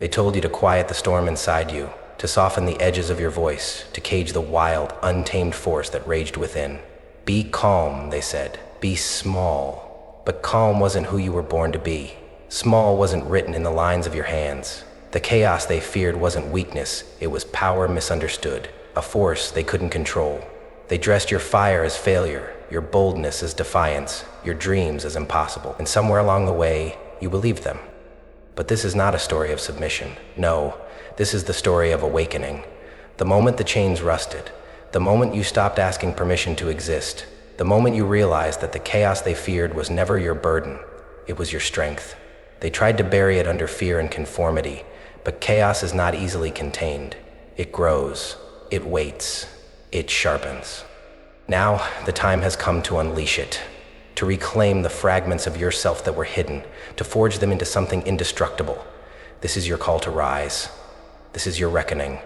They told you to quiet the storm inside you, to soften the edges of your voice, to cage the wild, untamed force that raged within. Be calm, they said. Be small. But calm wasn't who you were born to be. Small wasn't written in the lines of your hands. The chaos they feared wasn't weakness, it was power misunderstood, a force they couldn't control. They dressed your fire as failure, your boldness as defiance, your dreams as impossible. And somewhere along the way, you believed them. But this is not a story of submission. No, this is the story of awakening. The moment the chains rusted, the moment you stopped asking permission to exist, the moment you realized that the chaos they feared was never your burden, it was your strength. They tried to bury it under fear and conformity, but chaos is not easily contained. It grows, it waits, it sharpens. Now, the time has come to unleash it, to reclaim the fragments of yourself that were hidden, to forge them into something indestructible. This is your call to rise. This is your reckoning.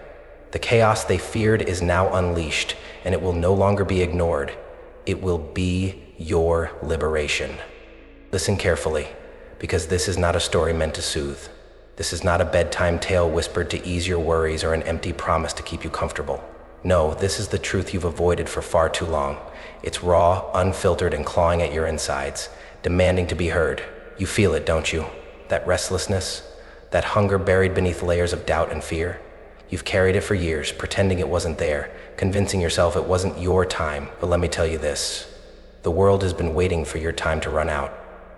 The chaos they feared is now unleashed, and it will no longer be ignored. It will be your liberation. Listen carefully, because this is not a story meant to soothe. This is not a bedtime tale whispered to ease your worries or an empty promise to keep you comfortable. No, this is the truth you've avoided for far too long. It's raw, unfiltered, and clawing at your insides, demanding to be heard. You feel it, don't you? That restlessness, that hunger buried beneath layers of doubt and fear. You've carried it for years, pretending it wasn't there, convincing yourself it wasn't your time. But let me tell you this, the world has been waiting for your time to run out,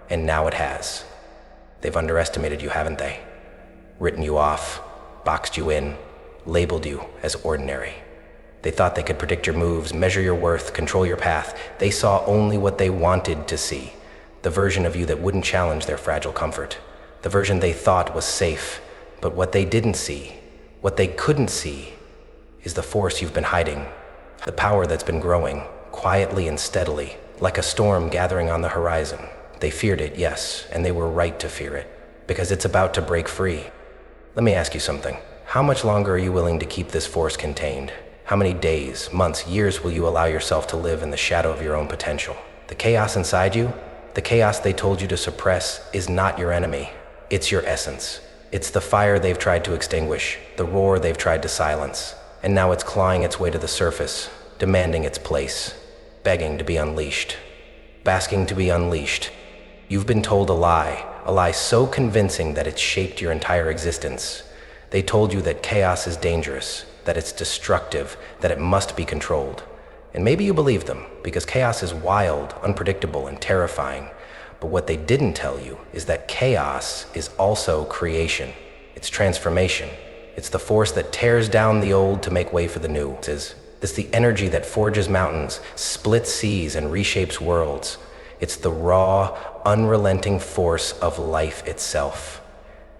and now it has. They've underestimated you, haven't they? Written you off, boxed you in, labeled you as ordinary. They thought they could predict your moves, measure your worth, control your path. They saw only what they wanted to see, the version of you that wouldn't challenge their fragile comfort, the version they thought was safe. But what they didn't see, what they couldn't see, is the force you've been hiding, the power that's been growing, quietly and steadily, like a storm gathering on the horizon. They feared it, yes, and they were right to fear it, because it's about to break free. Let me ask you something. How much longer are you willing to keep this force contained? How many days, months, years will you allow yourself to live in the shadow of your own potential? The chaos inside you, the chaos they told you to suppress, is not your enemy. It's your essence. It's the fire they've tried to extinguish, the roar they've tried to silence. And now it's clawing its way to the surface, demanding its place, begging to be unleashed, basking to be unleashed. You've been told a lie so convincing that it's shaped your entire existence. They told you that chaos is dangerous, that it's destructive, that it must be controlled. And maybe you believe them, because chaos is wild, unpredictable, and terrifying. But what they didn't tell you is that chaos is also creation. It's transformation. It's the force that tears down the old to make way for the new. It's the energy that forges mountains, splits seas, and reshapes worlds. It's the raw, unrelenting force of life itself.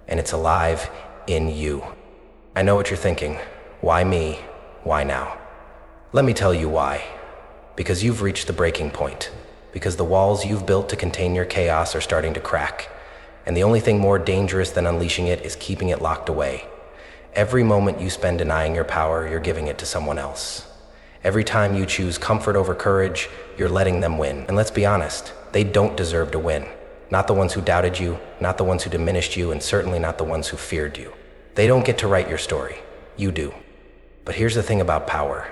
And it's alive in you. I know what you're thinking. Why me? Why now? Let me tell you why. Because you've reached the breaking point. Because the walls you've built to contain your chaos are starting to crack. And the only thing more dangerous than unleashing it is keeping it locked away. Every moment you spend denying your power, you're giving it to someone else. Every time you choose comfort over courage, you're letting them win. And let's be honest, they don't deserve to win. Not the ones who doubted you, not the ones who diminished you, and certainly not the ones who feared you. They don't get to write your story. You do. But here's the thing about power.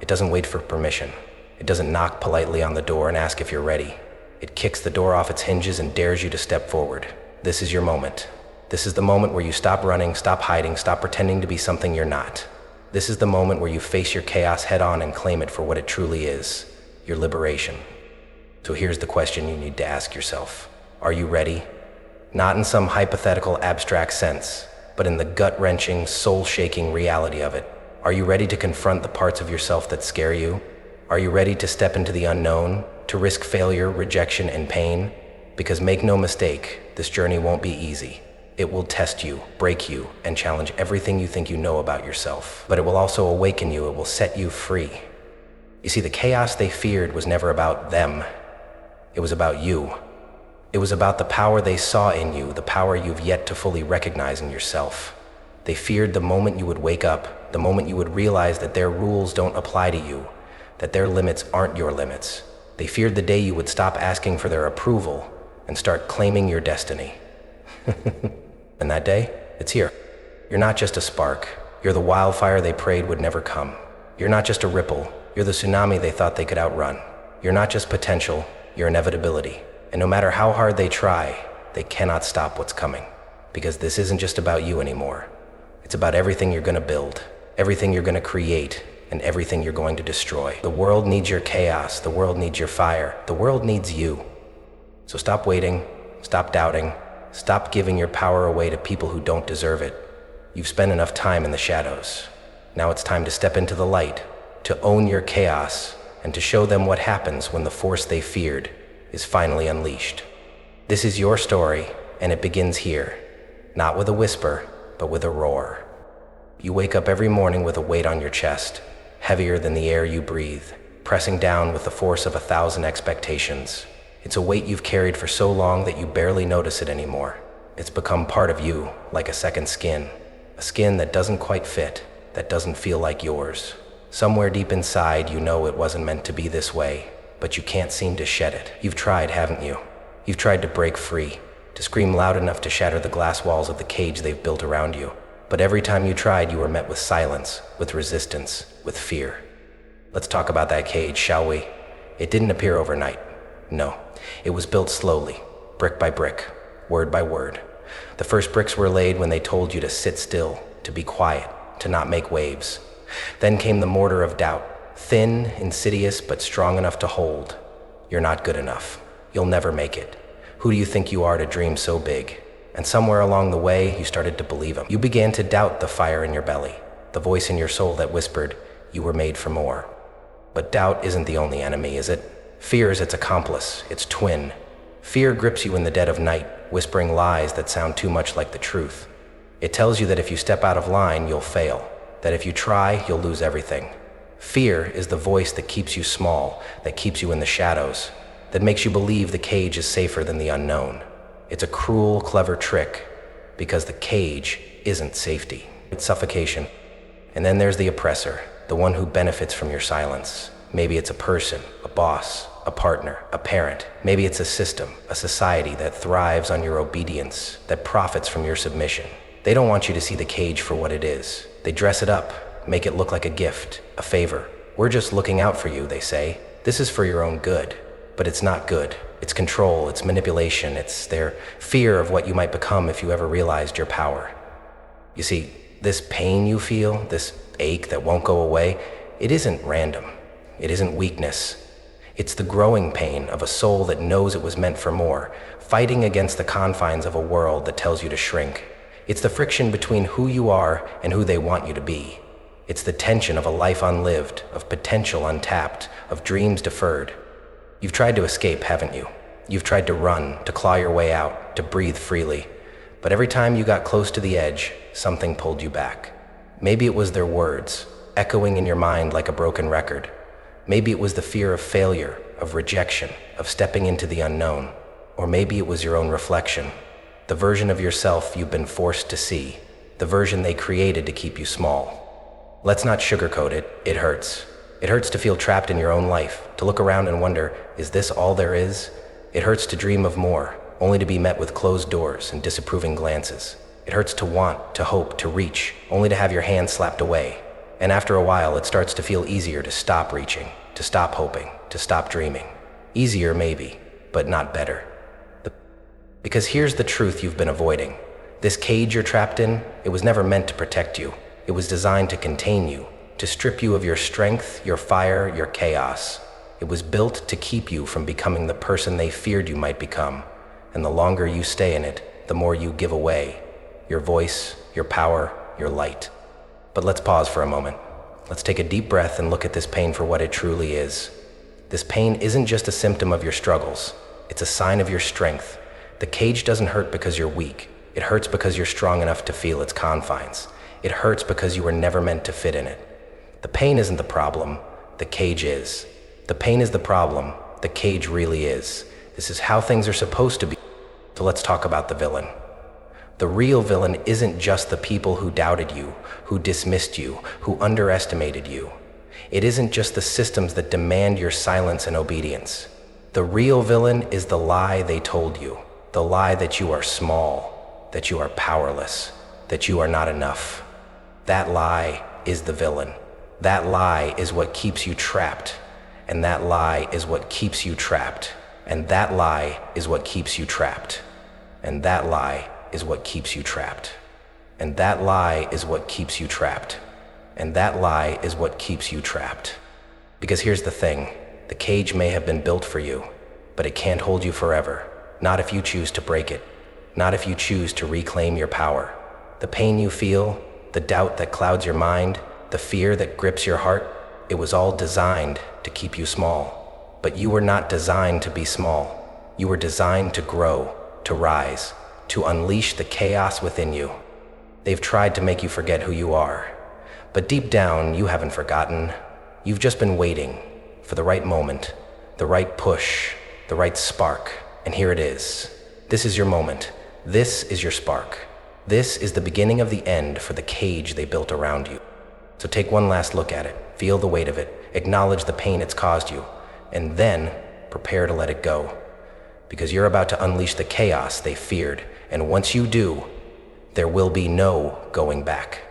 It doesn't wait for permission. It doesn't knock politely on the door and ask if you're ready. It kicks the door off its hinges and dares you to step forward. This is your moment. This is the moment where you stop running, stop hiding, stop pretending to be something you're not. This is the moment where you face your chaos head on and claim it for what it truly is, your liberation. So here's the question you need to ask yourself. Are you ready? Not in some hypothetical abstract sense, but in the gut-wrenching, soul-shaking reality of it. Are you ready to confront the parts of yourself that scare you? Are you ready to step into the unknown, to risk failure, rejection, and pain? Because make no mistake, this journey won't be easy. It will test you, break you, and challenge everything you think you know about yourself. But it will also awaken you, it will set you free. You see, the chaos they feared was never about them. It was about you. It was about the power they saw in you, the power you've yet to fully recognize in yourself. They feared the moment you would wake up, the moment you would realize that their rules don't apply to you, that their limits aren't your limits. They feared the day you would stop asking for their approval and start claiming your destiny. And that day, it's here. You're not just a spark. You're the wildfire they prayed would never come. You're not just a ripple. You're the tsunami they thought they could outrun. You're not just potential. You're inevitability. And no matter how hard they try, they cannot stop what's coming. Because this isn't just about you anymore. It's about everything you're going to build, everything you're going to create, and everything you're going to destroy. The world needs your chaos. The world needs your fire. The world needs you. So stop waiting. Stop doubting. Stop giving your power away to people who don't deserve it. You've spent enough time in the shadows. Now it's time to step into the light, to own your chaos, and to show them what happens when the force they feared is finally unleashed. This is your story, and it begins here. Not with a whisper, but with a roar. You wake up every morning with a weight on your chest, heavier than the air you breathe, pressing down with the force of 1,000 expectations. It's a weight you've carried for so long that you barely notice it anymore. It's become part of you, like a second skin. A skin that doesn't quite fit, that doesn't feel like yours. Somewhere deep inside, you know it wasn't meant to be this way, but you can't seem to shed it. You've tried, haven't you? You've tried to break free, to scream loud enough to shatter the glass walls of the cage they've built around you. But every time you tried, you were met with silence, with resistance, with fear. Let's talk about that cage, shall we? It didn't appear overnight. No, it was built slowly, brick by brick, word by word. The first bricks were laid when they told you to sit still, to be quiet, to not make waves. Then came the mortar of doubt, thin, insidious, but strong enough to hold. You're not good enough. You'll never make it. Who do you think you are to dream so big? And somewhere along the way, you started to believe him. You began to doubt the fire in your belly, the voice in your soul that whispered, you were made for more. But doubt isn't the only enemy, is it? Fear is its accomplice, its twin. Fear grips you in the dead of night, whispering lies that sound too much like the truth. It tells you that if you step out of line, you'll fail, that if you try, you'll lose everything. Fear is the voice that keeps you small, that keeps you in the shadows, that makes you believe the cage is safer than the unknown. It's a cruel, clever trick, because the cage isn't safety. It's suffocation. And then there's the oppressor, the one who benefits from your silence. Maybe it's a person, a boss, a partner, a parent. Maybe it's a system, a society that thrives on your obedience, that profits from your submission. They don't want you to see the cage for what it is. They dress it up, make it look like a gift, a favor. We're just looking out for you, they say. This is for your own good. But it's not good. It's control, it's manipulation, it's their fear of what you might become if you ever realized your power. You see, this pain you feel, this ache that won't go away, it isn't random. It isn't weakness. It's the growing pain of a soul that knows it was meant for more, fighting against the confines of a world that tells you to shrink. It's the friction between who you are and who they want you to be. It's the tension of a life unlived, of potential untapped, of dreams deferred. You've tried to escape, haven't you? You've tried to run, to claw your way out, to breathe freely. But every time you got close to the edge, something pulled you back. Maybe it was their words, echoing in your mind like a broken record. Maybe it was the fear of failure, of rejection, of stepping into the unknown. Or maybe it was your own reflection, the version of yourself you've been forced to see, the version they created to keep you small. Let's not sugarcoat it, it hurts. It hurts to feel trapped in your own life, to look around and wonder, is this all there is? It hurts to dream of more, only to be met with closed doors and disapproving glances. It hurts to want, to hope, to reach, only to have your hand slapped away. And after a while, it starts to feel easier to stop reaching, to stop hoping, to stop dreaming. Easier maybe, but not better. Because here's the truth you've been avoiding. This cage you're trapped in, it was never meant to protect you. It was designed to contain you, to strip you of your strength, your fire, your chaos. It was built to keep you from becoming the person they feared you might become. And the longer you stay in it, the more you give away. Your voice, your power, your light. But let's pause for a moment. Let's take a deep breath and look at this pain for what it truly is. This pain isn't just a symptom of your struggles. It's a sign of your strength. The cage doesn't hurt because you're weak. It hurts because you're strong enough to feel its confines. It hurts because you were never meant to fit in it. The pain isn't the problem. The cage is. The pain is the problem. The cage really is. This is how things are supposed to be. So let's talk about the villain. The real villain isn't just the people who doubted you, who dismissed you, who underestimated you. It isn't just the systems that demand your silence and obedience. The real villain is the lie they told you, the lie that you are small, that you are powerless, that you are not enough. That lie is the villain. That lie is what keeps you trapped. And that lie is what keeps you trapped. And that lie is what keeps you trapped. And that lie is what keeps you trapped. And that lie is what keeps you trapped. And that lie is what keeps you trapped. Because here's the thing, the cage may have been built for you, but it can't hold you forever. Not if you choose to break it. Not if you choose to reclaim your power. The pain you feel, the doubt that clouds your mind, the fear that grips your heart, it was all designed to keep you small. But you were not designed to be small. You were designed to grow, to rise, to unleash the chaos within you. They've tried to make you forget who you are. But deep down, you haven't forgotten. You've just been waiting for the right moment, the right push, the right spark. And here it is. This is your moment. This is your spark. This is the beginning of the end for the cage they built around you. So take one last look at it, feel the weight of it, acknowledge the pain it's caused you, and then prepare to let it go. Because you're about to unleash the chaos they feared, and once you do, there will be no going back.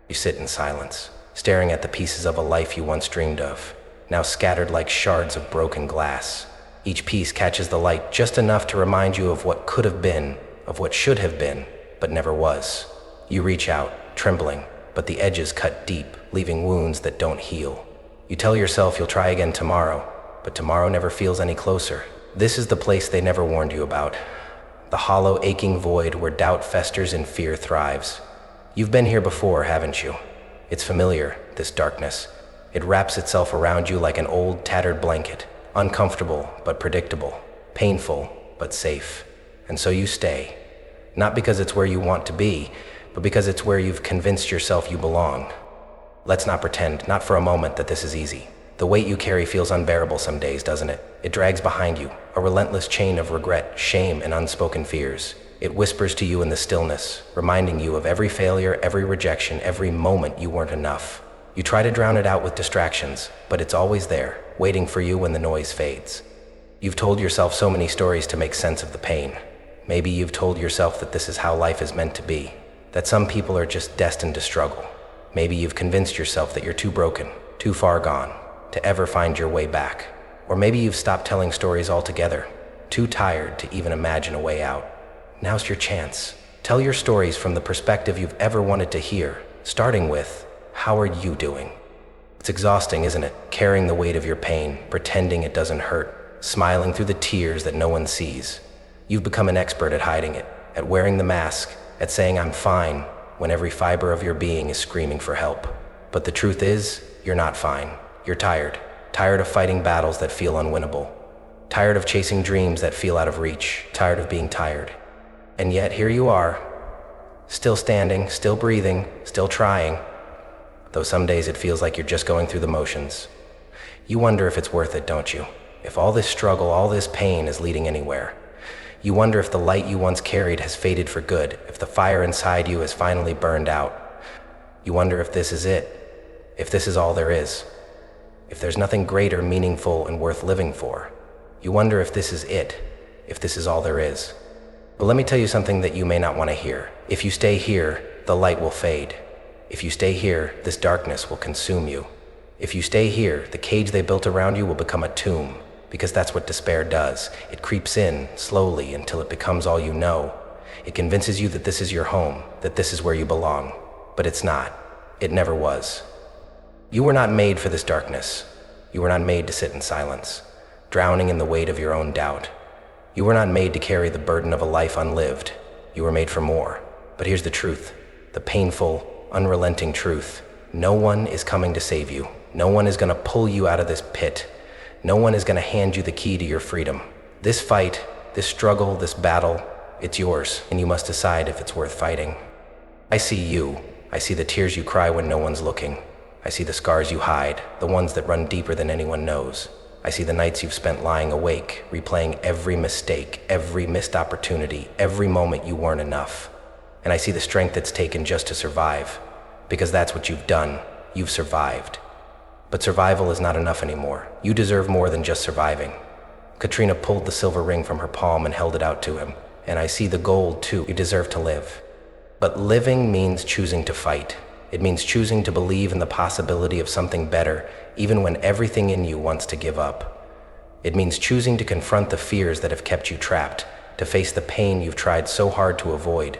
You sit in silence, staring at the pieces of a life you once dreamed of, now scattered like shards of broken glass. Each piece catches the light just enough to remind you of what could have been, of what should have been, but never was. You reach out, trembling, but the edges cut deep, leaving wounds that don't heal. You tell yourself you'll try again tomorrow, but tomorrow never feels any closer. This is the place they never warned you about. The hollow, aching void where doubt festers and fear thrives. You've been here before, haven't you? It's familiar, this darkness. It wraps itself around you like an old, tattered blanket, uncomfortable but predictable, painful but safe. And so you stay. Not because it's where you want to be, but because it's where you've convinced yourself you belong. Let's not pretend, not for a moment, that this is easy. The weight you carry feels unbearable some days, doesn't it? It drags behind you, a relentless chain of regret, shame, and unspoken fears. It whispers to you in the stillness, reminding you of every failure, every rejection, every moment you weren't enough. You try to drown it out with distractions, but it's always there, waiting for you when the noise fades. You've told yourself so many stories to make sense of the pain. Maybe you've told yourself that this is how life is meant to be, that some people are just destined to struggle. Maybe you've convinced yourself that you're too broken, too far gone, to ever find your way back. Or maybe you've stopped telling stories altogether, too tired to even imagine a way out. Now's your chance. Tell your stories from the perspective you've ever wanted to hear, starting with, how are you doing? It's exhausting, isn't it? Carrying the weight of your pain, pretending it doesn't hurt, smiling through the tears that no one sees. You've become an expert at hiding it, at wearing the mask, at saying I'm fine, when every fiber of your being is screaming for help. But the truth is, you're not fine. You're tired. Tired of fighting battles that feel unwinnable. Tired of chasing dreams that feel out of reach. Tired of being tired. And yet here you are, still standing, still breathing, still trying, though some days it feels like you're just going through the motions. You wonder if it's worth it, don't you? If all this struggle, all this pain is leading anywhere. You wonder if the light you once carried has faded for good, if the fire inside you has finally burned out. You wonder if this is it, if this is all there is, if there's nothing greater, meaningful, and worth living for. You wonder if this is it, if this is all there is. But let me tell you something that you may not want to hear. If you stay here, the light will fade. If you stay here, this darkness will consume you. If you stay here, the cage they built around you will become a tomb, because that's what despair does. It creeps in, slowly, until it becomes all you know. It convinces you that this is your home, that this is where you belong. But it's not. It never was. You were not made for this darkness. You were not made to sit in silence, drowning in the weight of your own doubt. You were not made to carry the burden of a life unlived. You were made for more. But here's the truth, the painful, unrelenting truth. No one is coming to save you. No one is going to pull you out of this pit. No one is going to hand you the key to your freedom. This fight, this struggle, this battle, it's yours, and you must decide if it's worth fighting. I see you. I see the tears you cry when no one's looking. I see the scars you hide, the ones that run deeper than anyone knows. I see the nights you've spent lying awake, replaying every mistake, every missed opportunity, every moment you weren't enough. And I see the strength it's taken just to survive, because that's what you've done. You've survived. But survival is not enough anymore. You deserve more than just surviving. Katrina pulled the silver ring from her palm and held it out to him. And I see the gold too. You deserve to live. But living means choosing to fight. It means choosing to believe in the possibility of something better, even when everything in you wants to give up. It means choosing to confront the fears that have kept you trapped, to face the pain you've tried so hard to avoid,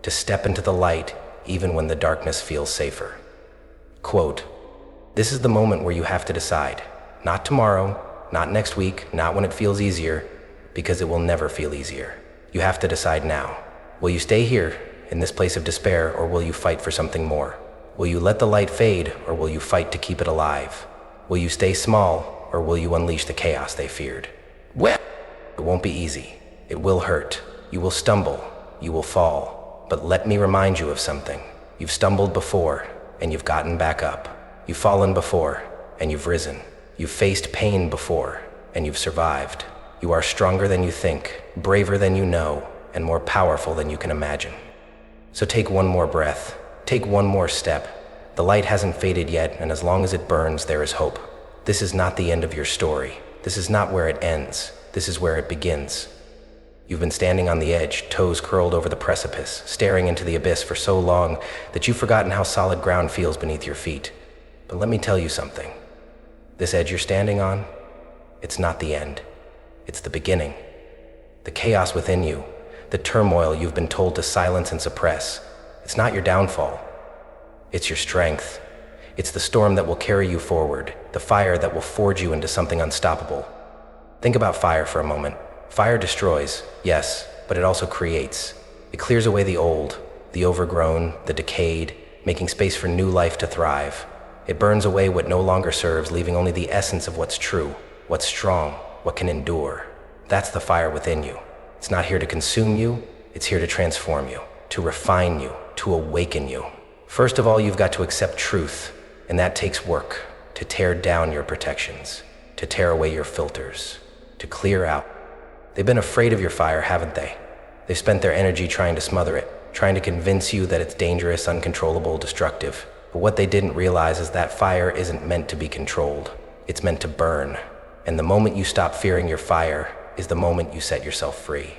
to step into the light even when the darkness feels safer. Quote, "This is the moment where you have to decide. Not tomorrow, not next week, not when it feels easier, because it will never feel easier. You have to decide now. Will you stay here, in this place of despair, or will you fight for something more? Will you let the light fade, or will you fight to keep it alive? Will you stay small, or will you unleash the chaos they feared?" Well, it won't be easy. It will hurt. You will stumble. You will fall. But let me remind you of something. You've stumbled before, and you've gotten back up. You've fallen before, and you've risen. You've faced pain before, and you've survived. You are stronger than you think, braver than you know, and more powerful than you can imagine. So take one more breath. Take one more step. The light hasn't faded yet, and as long as it burns, there is hope. This is not the end of your story. This is not where it ends. This is where it begins. You've been standing on the edge, toes curled over the precipice, staring into the abyss for so long that you've forgotten how solid ground feels beneath your feet. But let me tell you something. This edge you're standing on, it's not the end. It's the beginning. The chaos within you, the turmoil you've been told to silence and suppress, it's not your downfall. It's your strength. It's the storm that will carry you forward, the fire that will forge you into something unstoppable. Think about fire for a moment. Fire destroys, yes, but it also creates. It clears away the old, the overgrown, the decayed, making space for new life to thrive. It burns away what no longer serves, leaving only the essence of what's true, what's strong, what can endure. That's the fire within you. It's not here to consume you, it's here to transform you, to refine you, to awaken you. First of all, you've got to accept truth, and that takes work, to tear down your protections, to tear away your filters, to clear out. They've been afraid of your fire, haven't they? They've spent their energy trying to smother it, trying to convince you that it's dangerous, uncontrollable, destructive. But what they didn't realize is that fire isn't meant to be controlled. It's meant to burn. And the moment you stop fearing your fire is the moment you set yourself free.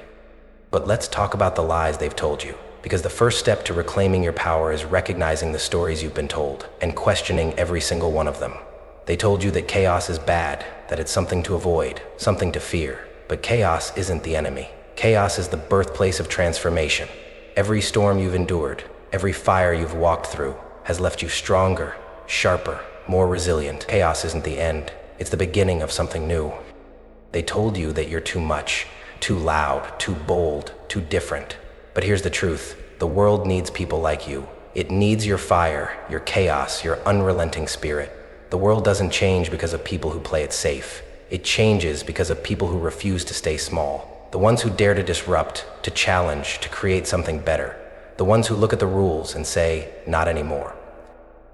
But let's talk about the lies they've told you. Because the first step to reclaiming your power is recognizing the stories you've been told and questioning every single one of them. They told you that chaos is bad, that it's something to avoid, something to fear. But chaos isn't the enemy. Chaos is the birthplace of transformation. Every storm you've endured, every fire you've walked through, has left you stronger, sharper, more resilient. Chaos isn't the end. It's the beginning of something new. They told you that you're too much, too loud, too bold, too different. But here's the truth. The world needs people like you. It needs your fire, your chaos, your unrelenting spirit. The world doesn't change because of people who play it safe. It changes because of people who refuse to stay small. The ones who dare to disrupt, to challenge, to create something better. The ones who look at the rules and say, not anymore.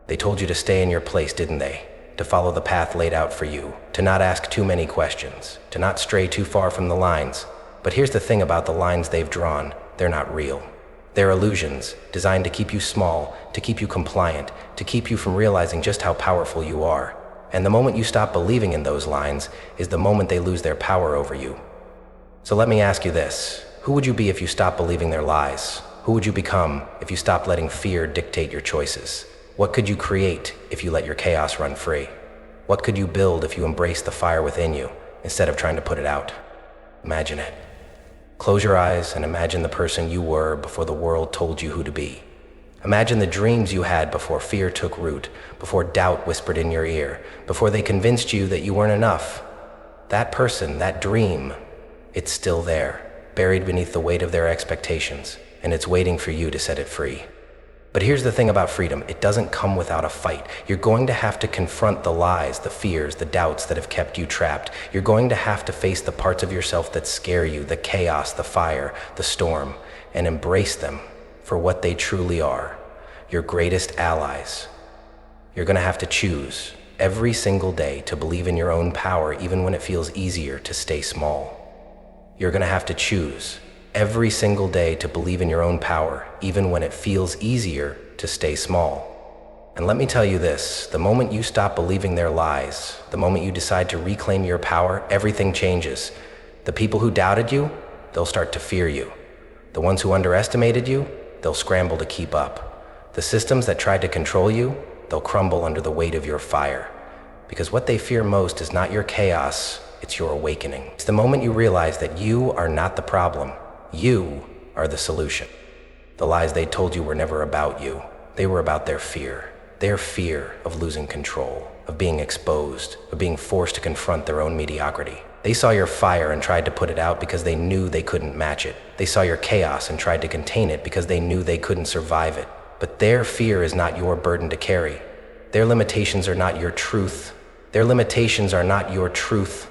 They told you to stay in your place, didn't they? To follow the path laid out for you, to not ask too many questions, to not stray too far from the lines. But here's the thing about the lines they've drawn. They're not real. They're illusions, designed to keep you small, to keep you compliant, to keep you from realizing just how powerful you are. And the moment you stop believing in those lines is the moment they lose their power over you. So let me ask you this. Who would you be if you stopped believing their lies? Who would you become if you stopped letting fear dictate your choices? What could you create if you let your chaos run free? What could you build if you embraced the fire within you instead of trying to put it out? Imagine it. Close your eyes and imagine the person you were before the world told you who to be. Imagine the dreams you had before fear took root, before doubt whispered in your ear, before they convinced you that you weren't enough. That person, that dream, it's still there, buried beneath the weight of their expectations, and it's waiting for you to set it free. But here's the thing about freedom. It doesn't come without a fight. You're going to have to confront the lies, the fears, the doubts that have kept you trapped. You're going to have to face the parts of yourself that scare you, the chaos, the fire, the storm, and embrace them for what they truly are, your greatest allies. You're going to have to choose every single day to believe in your own power, even when it feels easier to stay small. You're going to have to choose every single day to believe in your own power, even when it feels easier to stay small. And let me tell you this, the moment you stop believing their lies, the moment you decide to reclaim your power, everything changes. The people who doubted you, they'll start to fear you. The ones who underestimated you, they'll scramble to keep up. The systems that tried to control you, they'll crumble under the weight of your fire. Because what they fear most is not your chaos, it's your awakening. It's the moment you realize that you are not the problem. You are the solution. The lies they told you were never about you. They were about their fear. Their fear of losing control, of being exposed, of being forced to confront their own mediocrity. They saw your fire and tried to put it out because they knew they couldn't match it. They saw your chaos and tried to contain it because they knew they couldn't survive it. But their fear is not your burden to carry. Their limitations are not your truth. Their limitations are not your truth.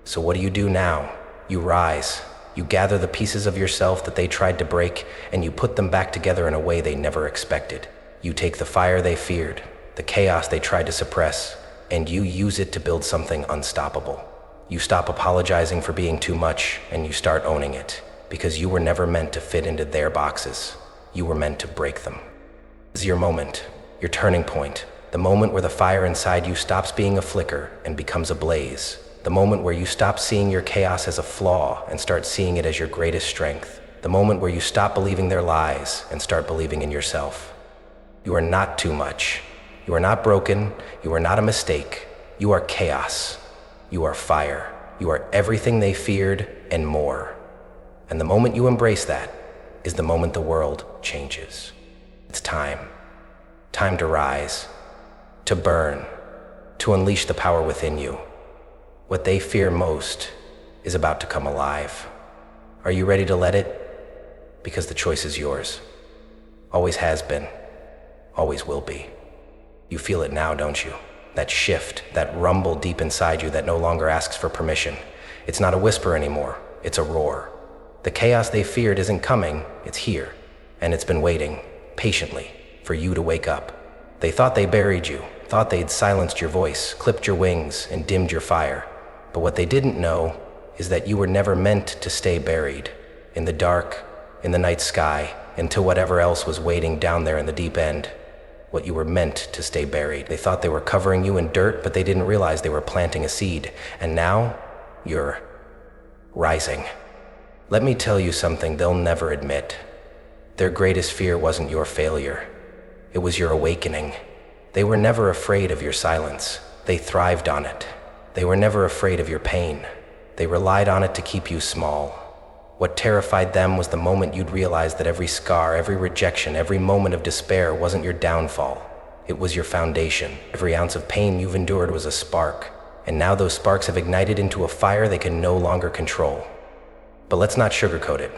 So what do you do now? You rise. You gather the pieces of yourself that they tried to break, and you put them back together in a way they never expected. You take the fire they feared, the chaos they tried to suppress, and you use it to build something unstoppable. You stop apologizing for being too much, and you start owning it, because you were never meant to fit into their boxes. You were meant to break them. This is your moment, your turning point, the moment where the fire inside you stops being a flicker and becomes a blaze. The moment where you stop seeing your chaos as a flaw and start seeing it as your greatest strength. The moment where you stop believing their lies and start believing in yourself. You are not too much. You are not broken. You are not a mistake. You are chaos. You are fire. You are everything they feared and more. And the moment you embrace that is the moment the world changes. It's time. Time to rise, to burn, to unleash the power within you. What they fear most is about to come alive. Are you ready to let it? Because the choice is yours. Always has been. Always will be. You feel it now, don't you? That shift, that rumble deep inside you that no longer asks for permission. It's not a whisper anymore, it's a roar. The chaos they feared isn't coming, it's here. And it's been waiting, patiently, for you to wake up. They thought they buried you, thought they'd silenced your voice, clipped your wings, and dimmed your fire. But what they didn't know is that you were never meant to stay buried. In the dark, in the night sky, until whatever else was waiting down there in the deep end. What you were meant to stay buried. They thought they were covering you in dirt, but they didn't realize they were planting a seed. And now, you're rising. Let me tell you something they'll never admit. Their greatest fear wasn't your failure. It was your awakening. They were never afraid of your silence. They thrived on it. They were never afraid of your pain. They relied on it to keep you small. What terrified them was the moment you'd realize that every scar, every rejection, every moment of despair wasn't your downfall. It was your foundation. Every ounce of pain you've endured was a spark. And now those sparks have ignited into a fire they can no longer control. But let's not sugarcoat it.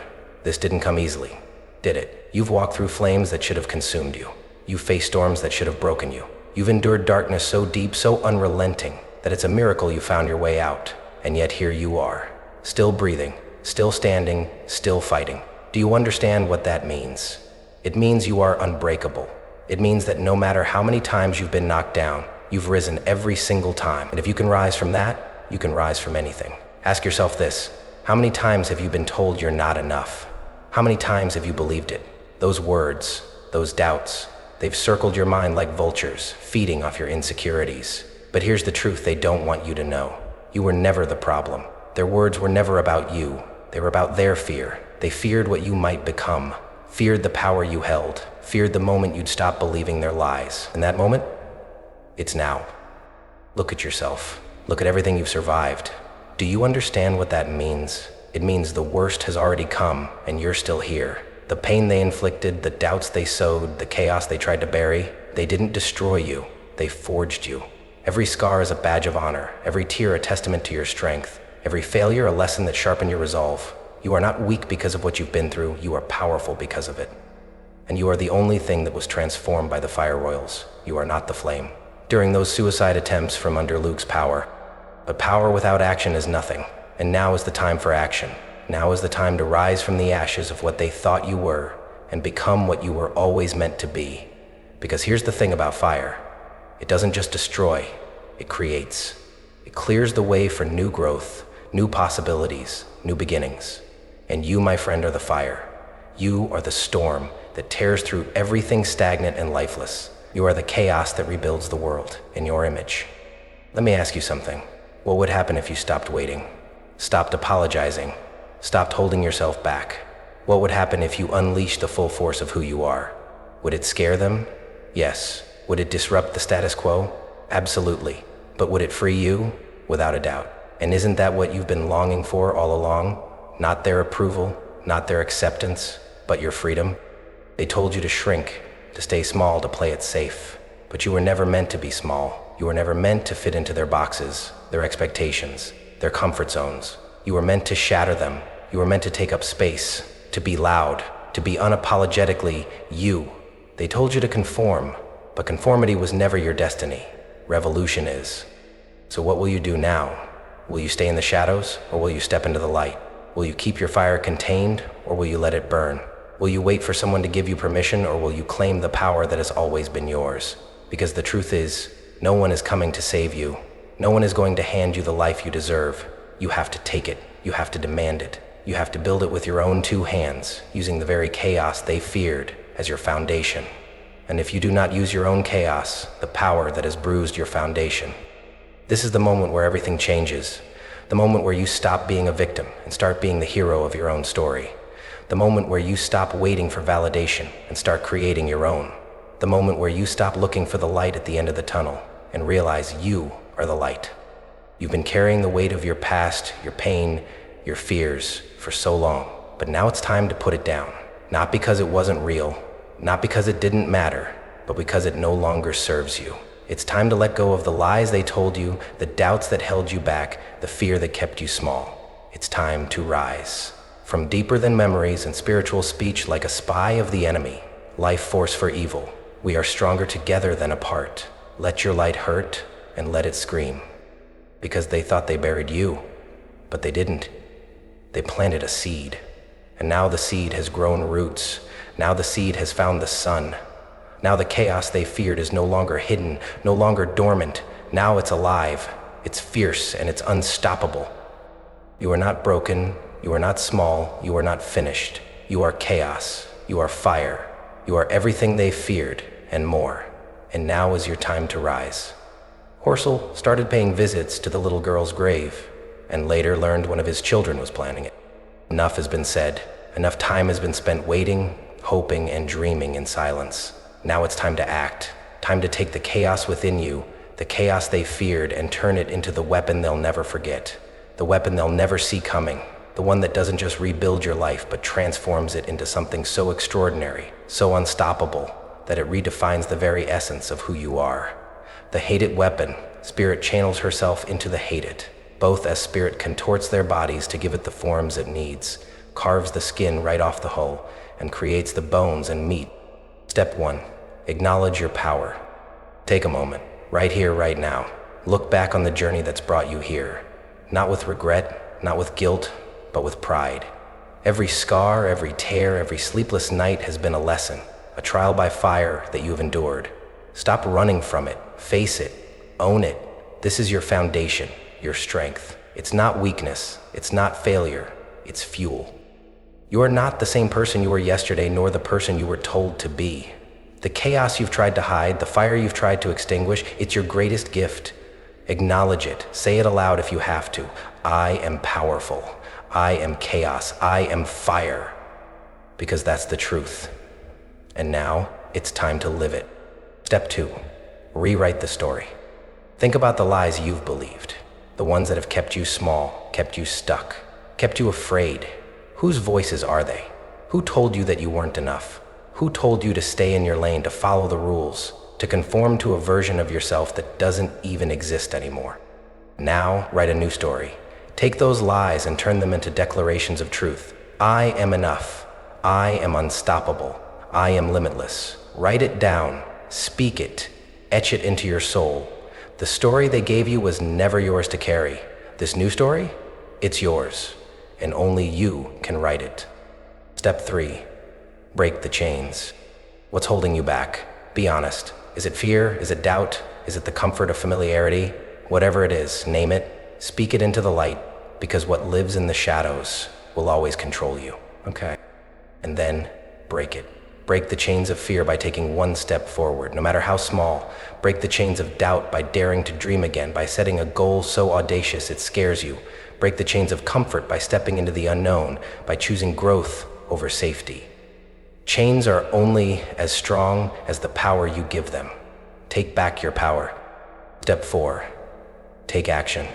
This didn't come easily, did it? You've walked through flames that should have consumed you. You've faced storms that should have broken you. You've endured darkness so deep, so unrelenting, that it's a miracle you found your way out. And yet here you are, still breathing, still standing, still fighting. Do you understand what that means? It means you are unbreakable. It means that no matter how many times you've been knocked down, you've risen every single time. And if you can rise from that, you can rise from anything. Ask yourself this: how many times have you been told you're not enough? How many times have you believed it? Those words, those doubts, they've circled your mind like vultures, feeding off your insecurities. But here's the truth they don't want you to know. You were never the problem. Their words were never about you. They were about their fear. They feared what you might become, feared the power you held, feared the moment you'd stop believing their lies. And that moment? It's now. Look at yourself. Look at everything you've survived. Do you understand what that means? It means the worst has already come, and you're still here. The pain they inflicted, the doubts they sowed, the chaos they tried to bury, they didn't destroy you. They forged you. Every scar is a badge of honor, every tear a testament to your strength, every failure a lesson that sharpened your resolve. You are not weak because of what you've been through, you are powerful because of it. And you are the only thing that was transformed by the fire royals. You are not the flame. During those suicide attempts from under Luke's power. But power without action is nothing. And now is the time for action. Now is the time to rise from the ashes of what they thought you were and become what you were always meant to be. Because here's the thing about fire. It doesn't just destroy, it creates. It clears the way for new growth, new possibilities, new beginnings. And you, my friend, are the fire. You are the storm that tears through everything stagnant and lifeless. You are the chaos that rebuilds the world in your image. Let me ask you something. What would happen if you stopped waiting, stopped apologizing, stopped holding yourself back? What would happen if you unleashed the full force of who you are? Would it scare them? Yes. Would it disrupt the status quo? Absolutely. But would it free you? Without a doubt. And isn't that what you've been longing for all along? Not their approval, not their acceptance, but your freedom? They told you to shrink, to stay small, to play it safe. But you were never meant to be small. You were never meant to fit into their boxes, their expectations, their comfort zones. You were meant to shatter them. You were meant to take up space, to be loud, to be unapologetically you. They told you to conform, but conformity was never your destiny. Revolution is. So what will you do now? Will you stay in the shadows, or will you step into the light? Will you keep your fire contained, or will you let it burn? Will you wait for someone to give you permission, or will you claim the power that has always been yours? Because the truth is, no one is coming to save you. No one is going to hand you the life you deserve. You have to take it. You have to demand it. You have to build it with your own two hands, using the very chaos they feared as your foundation. And if you do not use your own chaos, the power that has bruised your foundation, this is the moment where everything changes. The moment where you stop being a victim and start being the hero of your own story. The moment where you stop waiting for validation and start creating your own. The moment where you stop looking for the light at the end of the tunnel and realize you are the light. You've been carrying the weight of your past, your pain, your fears for so long, but now it's time to put it down. Not because it wasn't real, not because it didn't matter, but because it no longer serves you. It's time to let go of the lies they told you, the doubts that held you back, the fear that kept you small. It's time to rise. From deeper than memories and spiritual speech, like a spy of the enemy, life force for evil, we are stronger together than apart. Let your light hurt and let it scream. Because they thought they buried you, but they didn't. They planted a seed, and now the seed has grown roots. Now the seed has found the sun. Now the chaos they feared is no longer hidden, no longer dormant. Now it's alive, it's fierce, and it's unstoppable. You are not broken, you are not small, you are not finished. You are chaos, you are fire, you are everything they feared, and more. And now is your time to rise. Horsel started paying visits to the little girl's grave, and later learned one of his children was planning it. Enough has been said, enough time has been spent waiting, hoping, and dreaming in silence. Now it's time to act, time to take the chaos within you, the chaos they feared, and turn it into the weapon they'll never forget, the weapon they'll never see coming, the one that doesn't just rebuild your life, but transforms it into something so extraordinary, so unstoppable, that it redefines the very essence of who you are. The hate-it weapon, Spirit channels herself into the hate-it, both as Spirit contorts their bodies to give it the forms it needs, carves the skin right off the hull, and creates the bones and meat. Step 1. Acknowledge your power. Take a moment, right here, right now. Look back on the journey that's brought you here. Not with regret, not with guilt, but with pride. Every scar, every tear, every sleepless night has been a lesson, a trial by fire that you've endured. Stop running from it. Face it. Own it. This is your foundation, your strength. It's not weakness. It's not failure. It's fuel. You are not the same person you were yesterday, nor the person you were told to be. The chaos you've tried to hide, the fire you've tried to extinguish, it's your greatest gift. Acknowledge it. Say it aloud if you have to. I am powerful. I am chaos. I am fire. Because that's the truth. And now, it's time to live it. Step 2. Rewrite the story. Think about the lies you've believed. The ones that have kept you small, kept you stuck, kept you afraid. Whose voices are they? Who told you that you weren't enough? Who told you to stay in your lane, to follow the rules, to conform to a version of yourself that doesn't even exist anymore? Now, write a new story. Take those lies and turn them into declarations of truth. I am enough. I am unstoppable. I am limitless. Write it down. Speak it. Etch it into your soul. The story they gave you was never yours to carry. This new story? It's yours. And only you can write it. Step 3. Break the chains. What's holding you back? Be honest. Is it fear? Is it doubt? Is it the comfort of familiarity? Whatever it is, name it. Speak it into the light, because what lives in the shadows will always control you. Okay? And then break it. Break the chains of fear by taking one step forward, no matter how small. Break the chains of doubt by daring to dream again, by setting a goal so audacious it scares you. Break the chains of comfort by stepping into the unknown, by choosing growth over safety. Chains are only as strong as the power you give them. Take back your power. Step 4. Take action.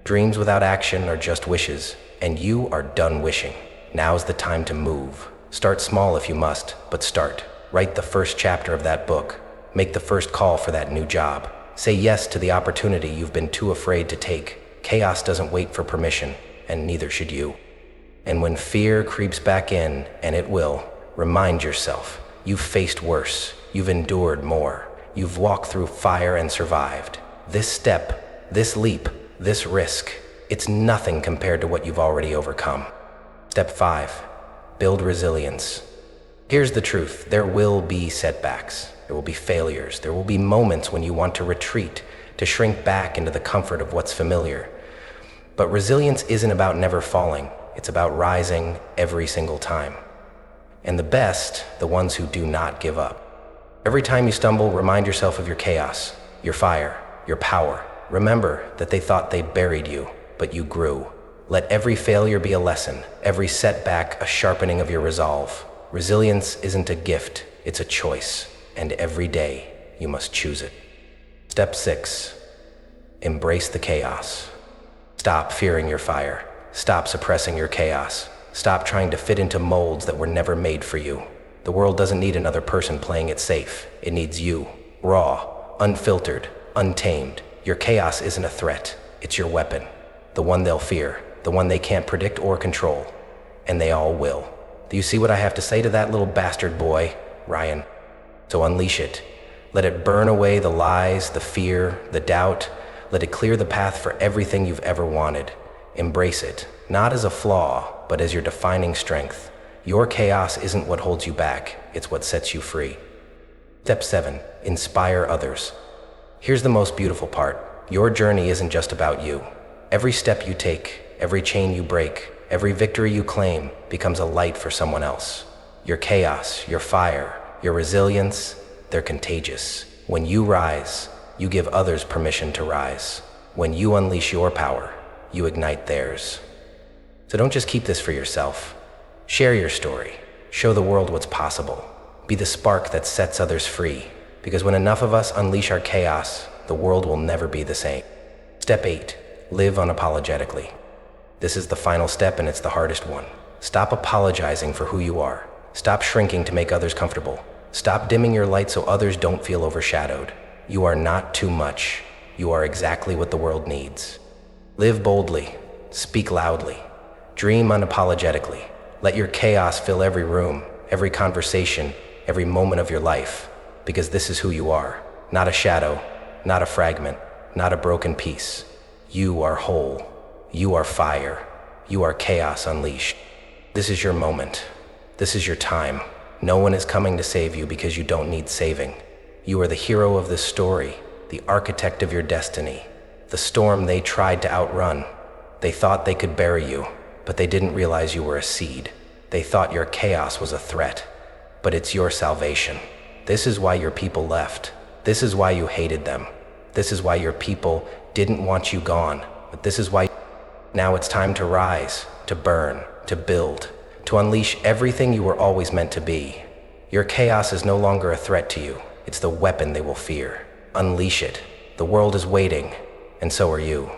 Dreams without action are just wishes, and you are done wishing. Now's the time to move. Start small if you must, but start. Write the first chapter of that book. Make the first call for that new job. Say yes to the opportunity you've been too afraid to take. Chaos doesn't wait for permission, and neither should you. And when fear creeps back in, and it will, remind yourself, you've faced worse, you've endured more, you've walked through fire and survived. This step, this leap, this risk, it's nothing compared to what you've already overcome. Step 5. Build resilience. Here's the truth, there will be setbacks, there will be failures, there will be moments when you want to retreat, to shrink back into the comfort of what's familiar. But resilience isn't about never falling, it's about rising every single time. And the best, the ones who do not give up. Every time you stumble, remind yourself of your chaos, your fire, your power. Remember that they thought they buried you, but you grew. Let every failure be a lesson, every setback a sharpening of your resolve. Resilience isn't a gift, it's a choice, and every day you must choose it. Step 6. Embrace the chaos. Stop fearing your fire. Stop suppressing your chaos. Stop trying to fit into molds that were never made for you. The world doesn't need another person playing it safe. It needs you. Raw, unfiltered, untamed. Your chaos isn't a threat. It's your weapon. The one they'll fear. The one they can't predict or control. And they all will. Do you see what I have to say to that little bastard boy, Ryan? So unleash it. Let it burn away the lies, the fear, the doubt. Let it clear the path for everything you've ever wanted. Embrace it, not as a flaw, but as your defining strength. Your chaos isn't what holds you back, it's what sets you free. Step 7. Inspire others. Here's the most beautiful part. Your journey isn't just about you. Every step you take, every chain you break, every victory you claim becomes a light for someone else. Your chaos, your fire, your resilience, they're contagious. When you rise, you give others permission to rise. When you unleash your power, you ignite theirs. So don't just keep this for yourself. Share your story. Show the world what's possible. Be the spark that sets others free. Because when enough of us unleash our chaos, the world will never be the same. Step 8. Live unapologetically. This is the final step, and it's the hardest one. Stop apologizing for who you are. Stop shrinking to make others comfortable. Stop dimming your light so others don't feel overshadowed. You are not too much. You are exactly what the world needs. Live boldly. Speak loudly. Dream unapologetically. Let your chaos fill every room, every conversation, every moment of your life. Because this is who you are. Not a shadow, not a fragment, not a broken piece. You are whole. You are fire. You are chaos unleashed. This is your moment. This is your time. No one is coming to save you because you don't need saving. You are the hero of this story, the architect of your destiny. The storm they tried to outrun. They thought they could bury you, but they didn't realize you were a seed. They thought your chaos was a threat, but it's your salvation. This is why your people left. This is why you hated them. This is why your people didn't want you gone. But this is why now it's time to rise, to burn, to build, to unleash everything you were always meant to be. Your chaos is no longer a threat to you. It's the weapon they will fear. Unleash it. The world is waiting, and so are you.